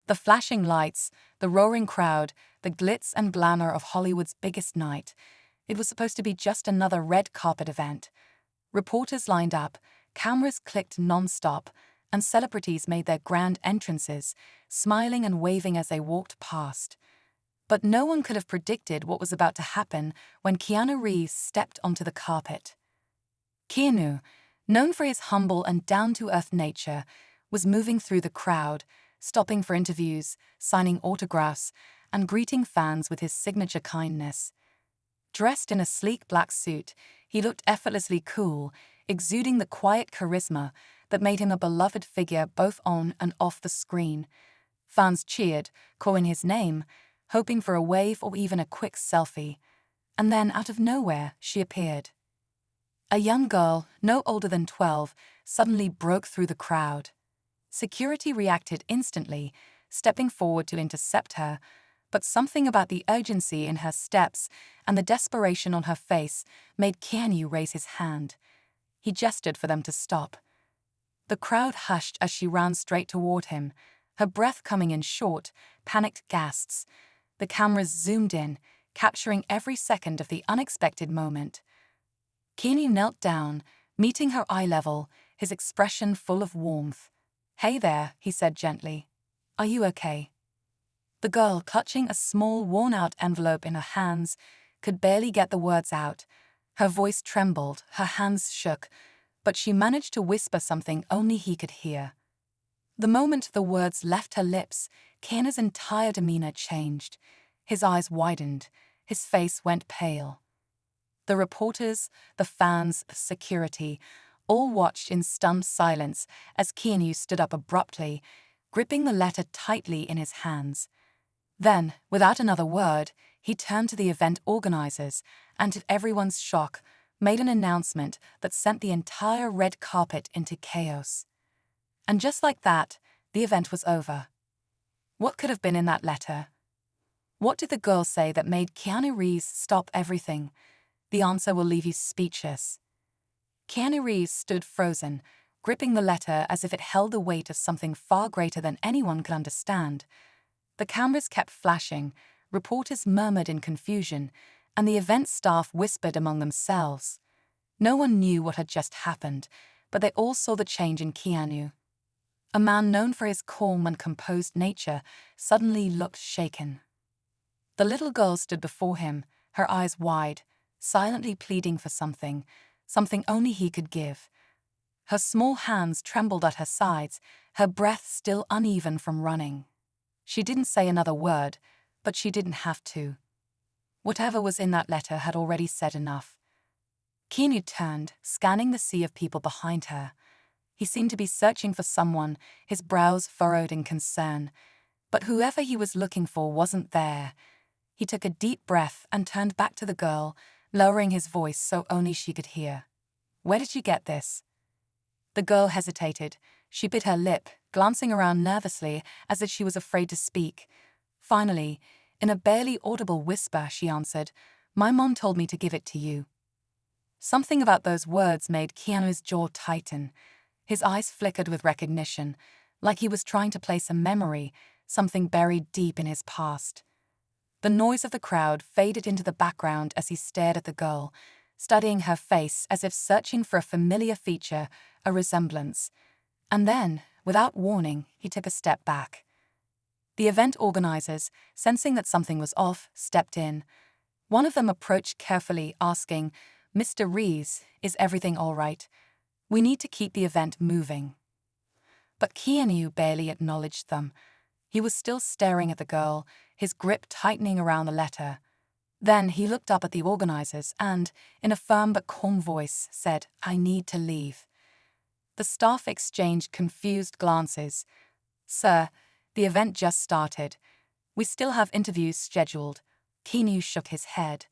The flashing lights, the roaring crowd, the glitz and glamour of Hollywood's biggest night. It was supposed to be just another red carpet event. Reporters lined up, cameras clicked non-stop, and celebrities made their grand entrances, smiling and waving as they walked past. But no one could have predicted what was about to happen when Keanu Reeves stepped onto the carpet. Keanu, known for his humble and down-to-earth nature, was moving through the crowd, stopping for interviews, signing autographs, and greeting fans with his signature kindness. Dressed in a sleek black suit, he looked effortlessly cool, exuding the quiet charisma that made him a beloved figure both on and off the screen. Fans cheered, calling his name, hoping for a wave or even a quick selfie. And then, out of nowhere, she appeared. A young girl, no older than 12, suddenly broke through the crowd. Security reacted instantly, stepping forward to intercept her, but something about the urgency in her steps and the desperation on her face made Keanu raise his hand. He gestured for them to stop. The crowd hushed as she ran straight toward him, her breath coming in short, panicked gasps. The cameras zoomed in, capturing every second of the unexpected moment. Keanu knelt down, meeting her eye level, his expression full of warmth. "Hey there," he said gently. "Are you okay?" The girl, clutching a small, worn-out envelope in her hands, could barely get the words out. Her voice trembled, her hands shook, but she managed to whisper something only he could hear. The moment the words left her lips, Keanu's entire demeanor changed. His eyes widened, his face went pale. The reporters, the fans, the security, all watched in stunned silence as Keanu stood up abruptly, gripping the letter tightly in his hands. Then, without another word, he turned to the event organizers and, to everyone's shock, made an announcement that sent the entire red carpet into chaos. And just like that, the event was over. What could have been in that letter? What did the girl say that made Keanu Reeves stop everything? The answer will leave you speechless. Keanu Reeves stood frozen, gripping the letter as if it held the weight of something far greater than anyone could understand. The cameras kept flashing, reporters murmured in confusion, and the event staff whispered among themselves. No one knew what had just happened, but they all saw the change in Keanu. A man known for his calm and composed nature suddenly looked shaken. The little girl stood before him, her eyes wide, silently pleading for something only he could give. Her small hands trembled at her sides, her breath still uneven from running. She didn't say another word, but she didn't have to. Whatever was in that letter had already said enough. Keanu turned, scanning the sea of people behind her. He seemed to be searching for someone, his brows furrowed in concern. But whoever he was looking for wasn't there. He took a deep breath and turned back to the girl, lowering his voice so only she could hear. "Where did you get this?" The girl hesitated. She bit her lip, glancing around nervously as if she was afraid to speak. Finally, in a barely audible whisper, she answered, "My mom told me to give it to you." Something about those words made Keanu's jaw tighten. His eyes flickered with recognition, like he was trying to place a memory, something buried deep in his past. The noise of the crowd faded into the background as he stared at the girl, studying her face as if searching for a familiar feature, a resemblance. And then, without warning, he took a step back. The event organizers, sensing that something was off, stepped in. One of them approached carefully, asking, "Mr. Reeves, is everything all right? We need to keep the event moving." But Keanu barely acknowledged them. He was still staring at the girl, his grip tightening around the letter. Then he looked up at the organizers and, in a firm but calm voice, said, "I need to leave." The staff exchanged confused glances. "Sir, the event just started. We still have interviews scheduled." Keanu shook his head.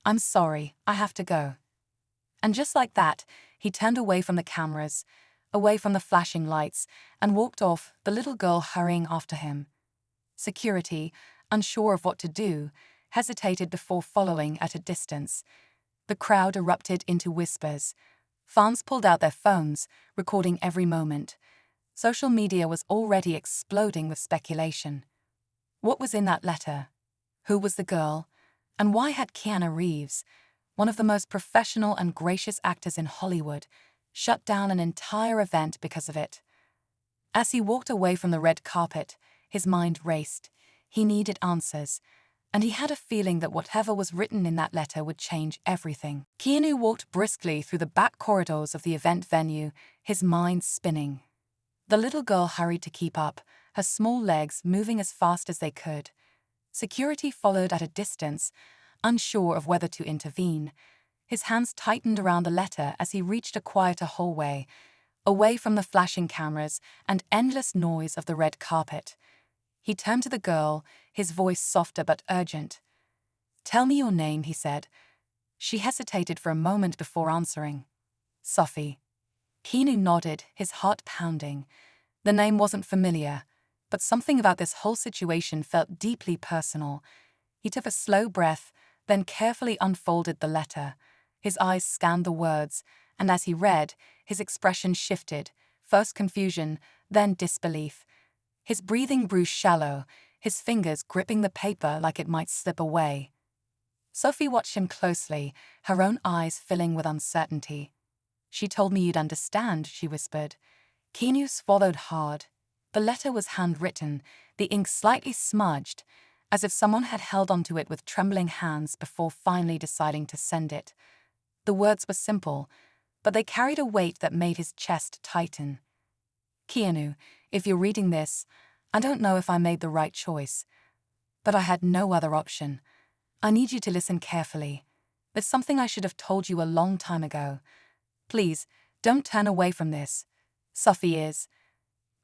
"I'm sorry, I have to go." And just like that, he turned away from the cameras, away from the flashing lights, and walked off, the little girl hurrying after him. Security, unsure of what to do, hesitated before following at a distance. The crowd erupted into whispers. Fans pulled out their phones, recording every moment. Social media was already exploding with speculation. What was in that letter? Who was the girl? And why had Keanu Reeves, one of the most professional and gracious actors in Hollywood, shut down an entire event because of it? As he walked away from the red carpet, his mind raced. He needed answers, and he had a feeling that whatever was written in that letter would change everything. Keanu walked briskly through the back corridors of the event venue, his mind spinning. The little girl hurried to keep up, her small legs moving as fast as they could. Security followed at a distance, unsure of whether to intervene. His hands tightened around the letter as he reached a quieter hallway, away from the flashing cameras and endless noise of the red carpet. He turned to the girl, his voice softer but urgent. "Tell me your name," he said. She hesitated for a moment before answering. "Sophie." Keanu nodded, his heart pounding. The name wasn't familiar, but something about this whole situation felt deeply personal. He took a slow breath, then carefully unfolded the letter. His eyes scanned the words, and as he read, his expression shifted, first confusion, then disbelief. His breathing grew shallow, his fingers gripping the paper like it might slip away. Sophie watched him closely, her own eyes filling with uncertainty. "She told me you'd understand," she whispered. Keanu swallowed hard. The letter was handwritten, the ink slightly smudged, as if someone had held onto it with trembling hands before finally deciding to send it. The words were simple, but they carried a weight that made his chest tighten. "Keanu, if you're reading this, I don't know if I made the right choice, but I had no other option. I need you to listen carefully. There's something I should have told you a long time ago. Please, don't turn away from this. Sophie is."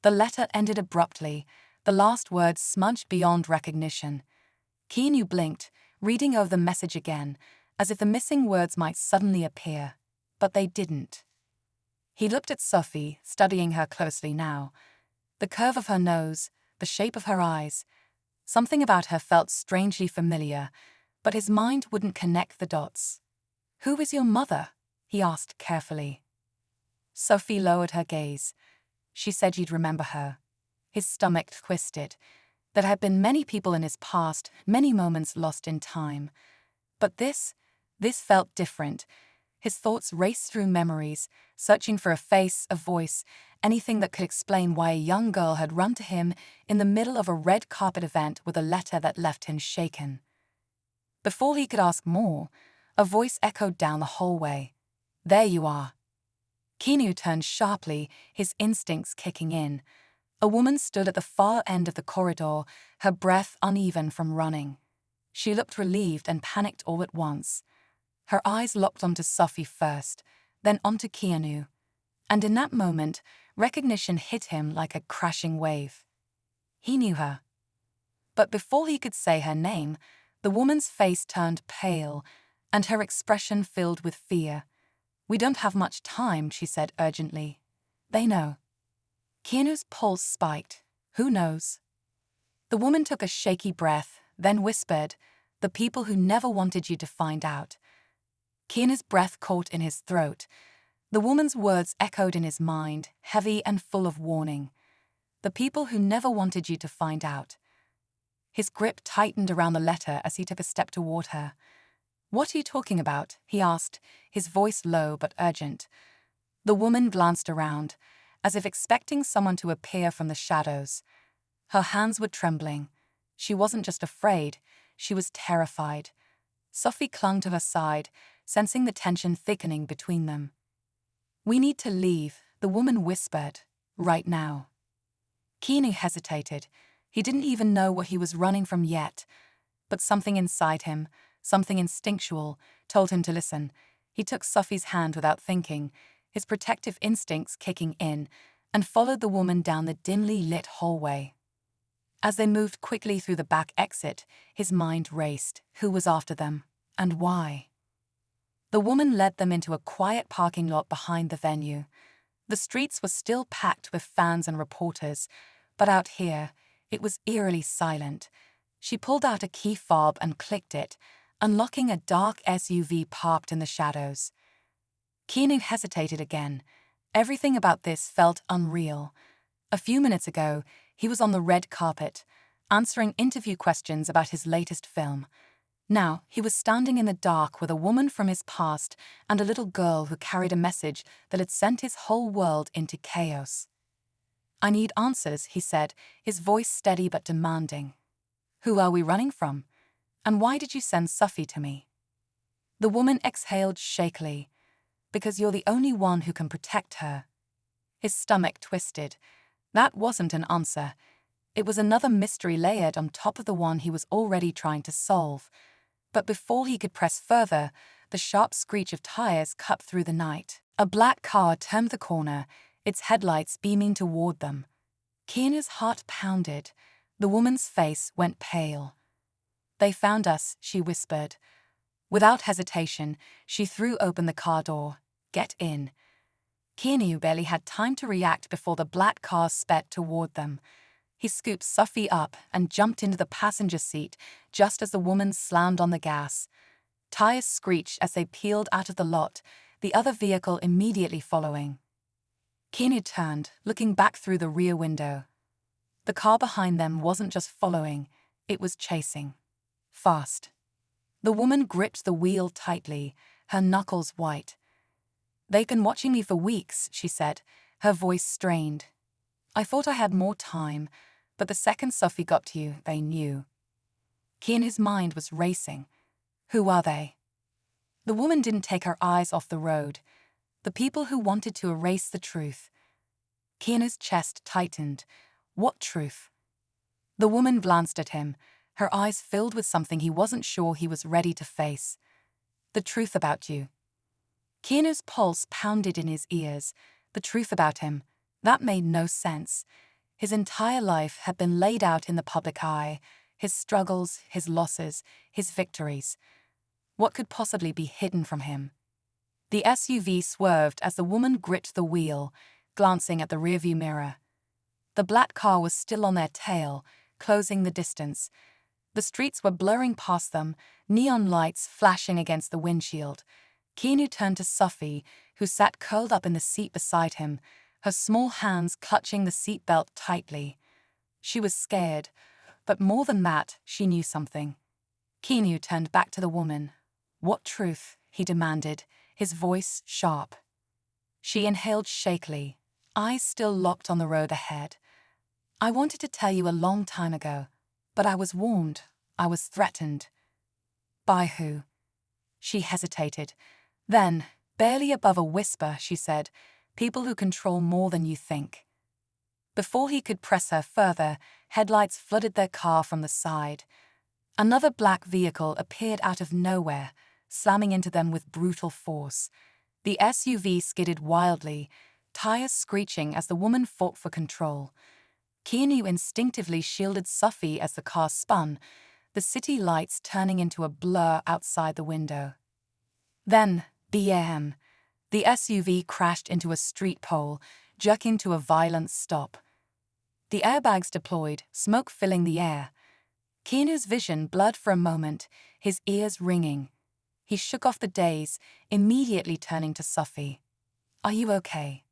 The letter ended abruptly, the last words smudged beyond recognition. Keanu blinked, reading over the message again, as if the missing words might suddenly appear, but they didn't. He looked at Sophie, studying her closely now. The curve of her nose, the shape of her eyes. Something about her felt strangely familiar, but his mind wouldn't connect the dots. "Who is your mother?" he asked carefully. Sophie lowered her gaze. "She said you'd remember her." His stomach twisted. There had been many people in his past, many moments lost in time. But this felt different. His thoughts raced through memories, searching for a face, a voice, anything that could explain why a young girl had run to him in the middle of a red carpet event with a letter that left him shaken. Before he could ask more, a voice echoed down the hallway. "There you are." Keanu turned sharply, his instincts kicking in. A woman stood at the far end of the corridor, her breath uneven from running. She looked relieved and panicked all at once. Her eyes locked onto Sophie first, then onto Keanu. And in that moment, recognition hit him like a crashing wave. He knew her. But before he could say her name, the woman's face turned pale, and her expression filled with fear. "We don't have much time," she said urgently. "They know." Keanu's pulse spiked. "Who knows?" The woman took a shaky breath, then whispered, "The people who never wanted you to find out." Keanu's breath caught in his throat. The woman's words echoed in his mind, heavy and full of warning. "The people who never wanted you to find out." His grip tightened around the letter as he took a step toward her. "What are you talking about?" he asked, his voice low but urgent. The woman glanced around, as if expecting someone to appear from the shadows. Her hands were trembling. She wasn't just afraid, she was terrified. Sophie clung to her side, sensing the tension thickening between them. "We need to leave," the woman whispered. "Right now." Keanu hesitated. He didn't even know what he was running from yet. But something inside him, something instinctual, told him to listen. He took Sophie's hand without thinking, his protective instincts kicking in, and followed the woman down the dimly lit hallway. As they moved quickly through the back exit, his mind raced. Who was after them? And why? The woman led them into a quiet parking lot behind the venue. The streets were still packed with fans and reporters, but out here, it was eerily silent. She pulled out a key fob and clicked it, unlocking a dark SUV parked in the shadows. Keanu hesitated again. Everything about this felt unreal. A few minutes ago, he was on the red carpet, answering interview questions about his latest film. Now, he was standing in the dark with a woman from his past and a little girl who carried a message that had sent his whole world into chaos. "I need answers," he said, his voice steady but demanding. "Who are we running from? And why did you send Sufi to me?" The woman exhaled shakily. "Because you're the only one who can protect her." His stomach twisted. That wasn't an answer. It was another mystery layered on top of the one he was already trying to solve. But before he could press further, the sharp screech of tires cut through the night. A black car turned the corner, its headlights beaming toward them. Keanu's heart pounded. The woman's face went pale. "They found us," she whispered. Without hesitation, she threw open the car door. "Get in." Keanu barely had time to react before the black car sped toward them. He scooped Sufi up and jumped into the passenger seat just as the woman slammed on the gas. Tires screeched as they peeled out of the lot, the other vehicle immediately following. Keanu turned, looking back through the rear window. The car behind them wasn't just following, it was chasing. Fast. The woman gripped the wheel tightly, her knuckles white. "They've been watching me for weeks," she said, her voice strained. "I thought I had more time, but the second Sufi got to you, they knew." Keanu's mind was racing. Who are they? The woman didn't take her eyes off the road. The people who wanted to erase the truth. Keanu's chest tightened. What truth? The woman glanced at him, her eyes filled with something he wasn't sure he was ready to face. "The truth about you." Keanu's pulse pounded in his ears. The truth about him. That made no sense. His entire life had been laid out in the public eye. His struggles, his losses, his victories. What could possibly be hidden from him? The SUV swerved as the woman gripped the wheel, glancing at the rearview mirror. The black car was still on their tail, closing the distance. The streets were blurring past them, neon lights flashing against the windshield. Keanu turned to Sufi, who sat curled up in the seat beside him, her small hands clutching the seatbelt tightly. She was scared, but more than that, she knew something. Keanu turned back to the woman. "What truth?" he demanded, his voice sharp. She inhaled shakily, eyes still locked on the road ahead. "I wanted to tell you a long time ago, but I was warned, I was threatened." "By who?" She hesitated. Then, barely above a whisper, she said, "People who control more than you think." Before he could press her further, headlights flooded their car from the side. Another black vehicle appeared out of nowhere, slamming into them with brutal force. The SUV skidded wildly, tires screeching as the woman fought for control. Keanu instinctively shielded Sufi as the car spun, the city lights turning into a blur outside the window. Then, BAM! The SUV crashed into a street pole, jerking to a violent stop. The airbags deployed, smoke filling the air. Keanu's vision blurred for a moment, his ears ringing. He shook off the daze, immediately turning to Sufi. "Are you okay?"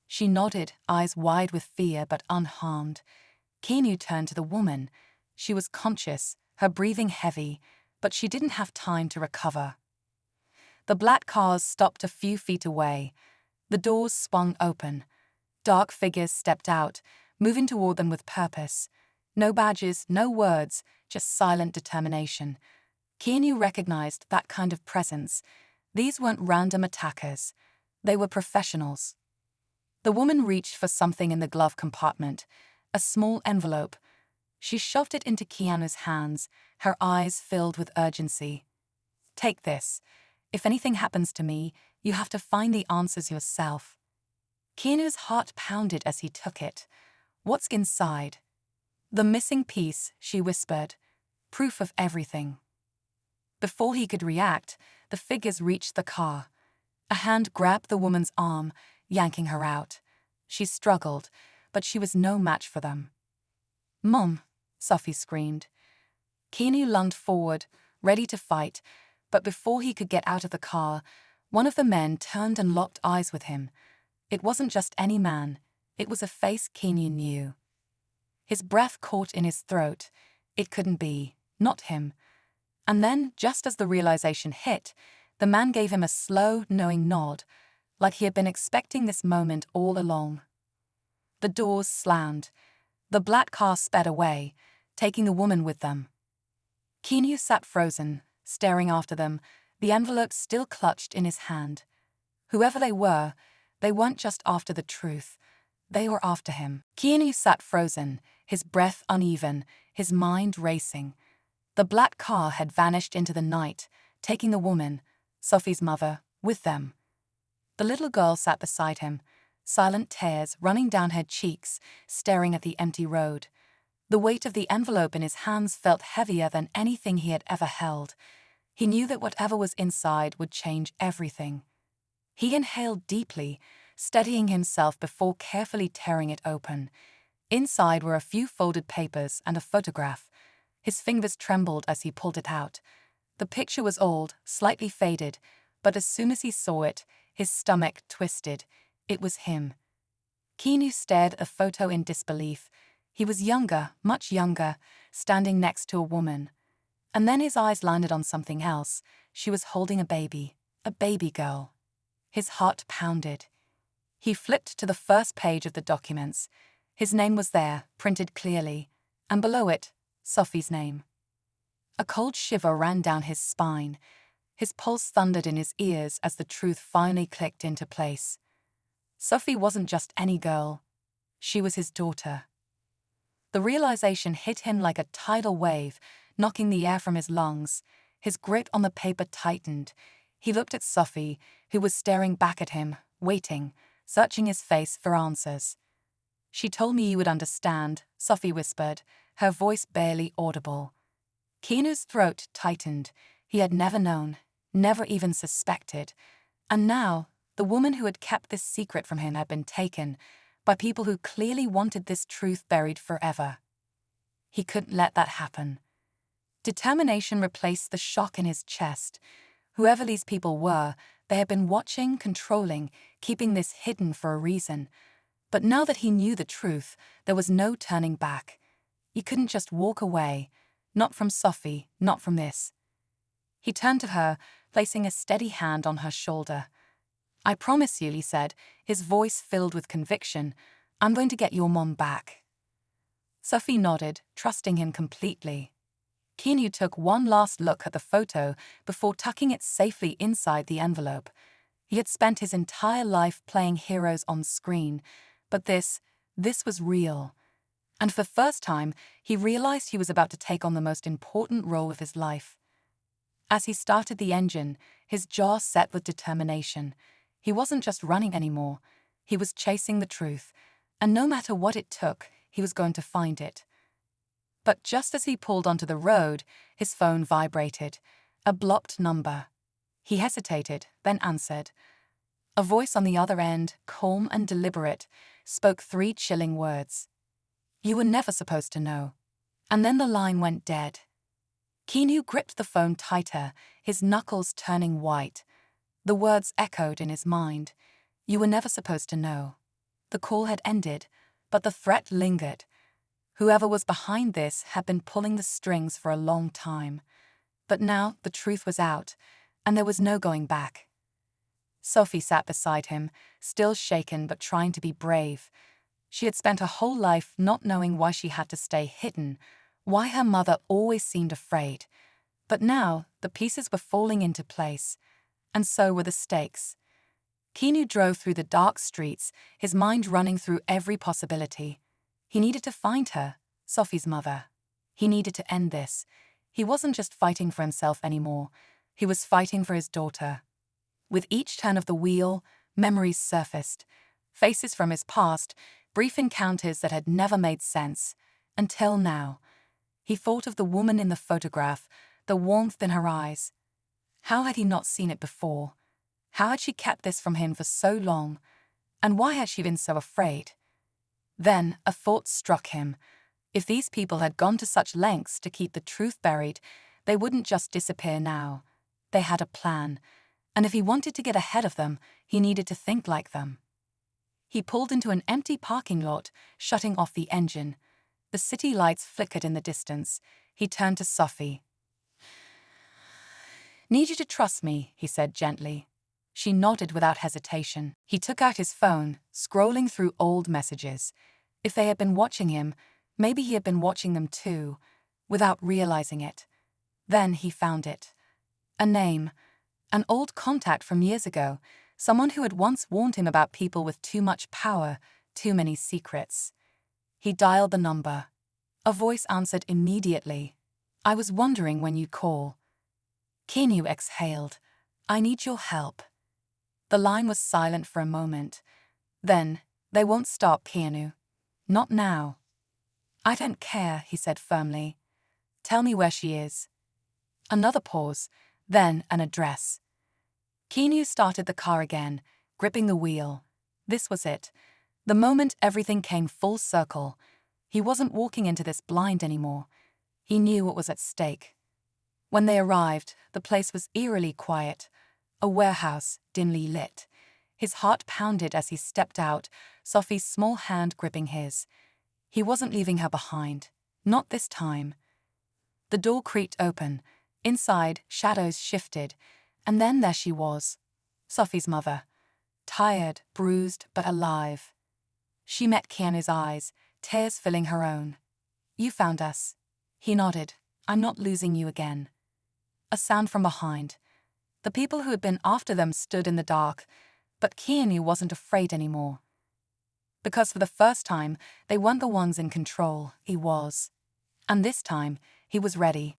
She nodded, eyes wide with fear but unharmed. Keanu turned to the woman. She was conscious, her breathing heavy, but she didn't have time to recover. The black cars stopped a few feet away. The doors swung open. Dark figures stepped out, moving toward them with purpose. No badges, no words, just silent determination. Keanu recognized that kind of presence. These weren't random attackers. They were professionals. The woman reached for something in the glove compartment, a small envelope. She shoved it into Keanu's hands, her eyes filled with urgency. "Take this. If anything happens to me, you have to find the answers yourself." Keanu's heart pounded as he took it. "What's inside?" "The missing piece," she whispered. "Proof of everything." Before he could react, the figures reached the car. A hand grabbed the woman's arm, yanking her out. She struggled, but she was no match for them. "Mom," Sufi screamed. Keanu lunged forward, ready to fight, but before he could get out of the car, one of the men turned and locked eyes with him. It wasn't just any man, It was a face Keanu knew. His breath caught in his throat. It couldn't be. Not him. And then, just as the realization hit, the man gave him a slow, knowing nod, like he had been expecting this moment all along. The doors slammed. The black car sped away, taking the woman with them. Keanu sat frozen, staring after them, the envelope still clutched in his hand. Whoever they weren't just after the truth. They were after him. Keanu sat frozen, his breath uneven, his mind racing. The black car had vanished into the night, taking the woman, Sophie's mother, with them. The little girl sat beside him, silent tears running down her cheeks, staring at the empty road. The weight of the envelope in his hands felt heavier than anything he had ever held. He knew that whatever was inside would change everything. He inhaled deeply, steadying himself before carefully tearing it open. Inside were a few folded papers and a photograph. His fingers trembled as he pulled it out. The picture was old, slightly faded, but as soon as he saw it, his stomach twisted. It was him. Keanu stared at the photo in disbelief. He was younger, much younger, standing next to a woman. And then his eyes landed on something else. She was holding a baby girl. His heart pounded. He flipped to the first page of the documents. His name was there, printed clearly, and below it, Sophie's name. A cold shiver ran down his spine. His pulse thundered in his ears as the truth finally clicked into place. Sophie wasn't just any girl. She was his daughter. The realization hit him like a tidal wave, knocking the air from his lungs. His grip on the paper tightened. He looked at Sophie, who was staring back at him, waiting, searching his face for answers. "She told me you would understand," Sophie whispered, her voice barely audible. Keanu's throat tightened. He had never known, never even suspected. And now, the woman who had kept this secret from him had been taken by people who clearly wanted this truth buried forever. He couldn't let that happen. Determination replaced the shock in his chest. Whoever these people were, they had been watching, controlling, keeping this hidden for a reason. But now that he knew the truth, there was no turning back. He couldn't just walk away. Not from Sophie, not from this. He turned to her, placing a steady hand on her shoulder. "I promise you," he said, his voice filled with conviction, "I'm going to get your mom back." Sophie nodded, trusting him completely. Keanu took one last look at the photo before tucking it safely inside the envelope. He had spent his entire life playing heroes on screen, but this was real. And for the first time, he realized he was about to take on the most important role of his life. As he started the engine, his jaw set with determination. He wasn't just running anymore. He was chasing the truth, and no matter what it took, he was going to find it. But just as he pulled onto the road, his phone vibrated. A blocked number. He hesitated, then answered. A voice on the other end, calm and deliberate, spoke 3 chilling words. "You were never supposed to know." And then the line went dead. Keanu gripped the phone tighter, his knuckles turning white. The words echoed in his mind. "You were never supposed to know." The call had ended, but the threat lingered. Whoever was behind this had been pulling the strings for a long time. But now the truth was out, and there was no going back. Sophie sat beside him, still shaken but trying to be brave. She had spent her whole life not knowing why she had to stay hidden, why her mother always seemed afraid. But now the pieces were falling into place, and so were the stakes. Keanu drove through the dark streets, his mind running through every possibility. He needed to find her, Sophie's mother. He needed to end this. He wasn't just fighting for himself anymore. He was fighting for his daughter. With each turn of the wheel, memories surfaced. Faces from his past, brief encounters that had never made sense. Until now. He thought of the woman in the photograph, the warmth in her eyes. How had he not seen it before? How had she kept this from him for so long? And why had she been so afraid? Then a thought struck him. If these people had gone to such lengths to keep the truth buried, they wouldn't just disappear now. They had a plan. And if he wanted to get ahead of them, he needed to think like them. He pulled into an empty parking lot, shutting off the engine. The city lights flickered in the distance. He turned to Sophie. "Need you to trust me," he said gently. She nodded without hesitation. He took out his phone, scrolling through old messages. If they had been watching him, maybe he had been watching them too, without realizing it. Then he found it. A name. An old contact from years ago. Someone who had once warned him about people with too much power, too many secrets. He dialed the number. A voice answered immediately. "I was wondering when you'd call." Keanu exhaled. "I need your help." The line was silent for a moment. Then, "They won't stop, Keanu. Not now." "I don't care," he said firmly. "Tell me where she is." Another pause, then an address. Keanu started the car again, gripping the wheel. This was it. The moment everything came full circle. He wasn't walking into this blind anymore. He knew what was at stake. When they arrived, the place was eerily quiet. A warehouse, dimly lit. His heart pounded as he stepped out, Sophie's small hand gripping his. He wasn't leaving her behind. Not this time. The door creaked open. Inside, shadows shifted. And then there she was. Sophie's mother. Tired, bruised, but alive. She met Keanu's eyes, tears filling her own. "You found us." He nodded. "I'm not losing you again." A sound from behind. The people who had been after them stood in the dark, but Keanu wasn't afraid anymore. Because for the first time, they weren't the ones in control, he was. And this time, he was ready.